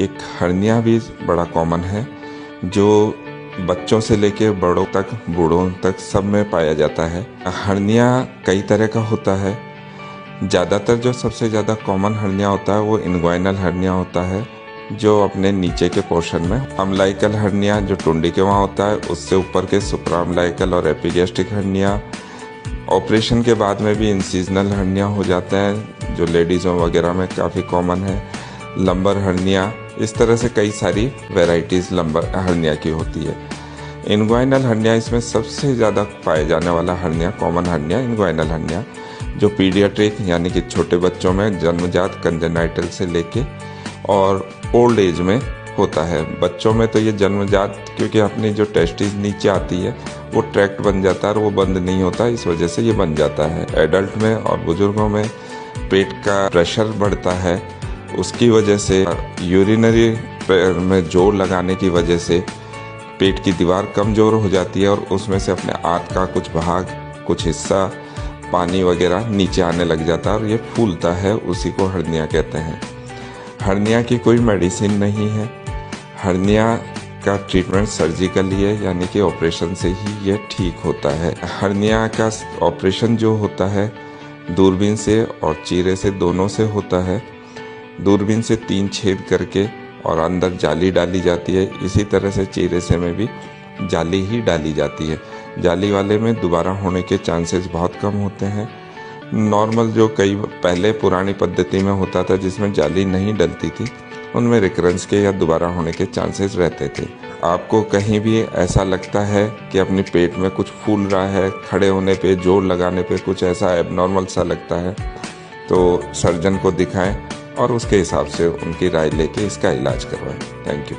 एक हर्निया भी बड़ा कॉमन है जो बच्चों से लेके बड़ों तक बूढ़ों तक सब में पाया जाता है। हर्निया कई तरह का होता है। ज़्यादातर जो सबसे ज़्यादा कॉमन हर्निया होता है वो इन्ग्वाइनल हर्निया होता है, जो अपने नीचे के पोर्शन में। अम्बिलिकल हर्निया जो टुंडी के वहाँ होता है, उससे ऊपर के सुप्राअम्बिलिकल और एपिगैस्ट्रिक हर्निया। ऑपरेशन के बाद में भी इंसिजनल हर्निया हो जाते हैं जो लेडीज़ों वगैरह में काफ़ी कॉमन है। लंबर हर्निया, इस तरह से कई सारी वैरायटीज़ लंबर हर्निया की होती है। इन्ग्वाइनल हर्निया इसमें सबसे ज़्यादा पाए जाने वाला हर्निया, कॉमन हर्निया इन्ग्वाइनल हर्निया, जो पीडियाट्रिक यानी कि छोटे बच्चों में जन्मजात कंजेनाइटल से लेके और ओल्ड एज में होता है। बच्चों में तो ये जन्मजात, क्योंकि अपनी जो टेस्टिस नीचे आती है वो ट्रैक्ट बन जाता है और वो बंद नहीं होता, इस वजह से ये बन जाता है। एडल्ट में और बुजुर्गों में पेट का प्रेशर बढ़ता है, उसकी वजह से यूरिनरी में जोर लगाने की वजह से पेट की दीवार कमज़ोर हो जाती है और उसमें से अपने आंत का कुछ भाग, कुछ हिस्सा पानी वगैरह नीचे आने लग जाता है और ये फूलता है, उसी को हर्निया कहते हैं। हर्निया की कोई मेडिसिन नहीं है। हर्निया का ट्रीटमेंट सर्जिकली है, यानी कि ऑपरेशन से ही ये ठीक होता है। हर्निया का ऑपरेशन जो होता है दूरबीन से और चीरे से दोनों से होता है। दूरबीन से 3 छेद करके और अंदर जाली डाली जाती है, इसी तरह से चीरे से में भी जाली ही डाली जाती है। जाली वाले में दोबारा होने के चांसेस बहुत कम होते हैं। नॉर्मल जो कई पहले पुरानी पद्धति में होता था जिसमें जाली नहीं डलती थी, उनमें रिकरेंस के या दोबारा होने के चांसेस रहते थे। आपको कहीं भी ऐसा लगता है कि अपने पेट में कुछ फूल रहा है, खड़े होने पे, जोर लगाने पे कुछ ऐसा एबनॉर्मल सा लगता है, तो सर्जन को दिखाएं और उसके हिसाब से उनकी राय लेके इसका इलाज करवाएं। Thank you.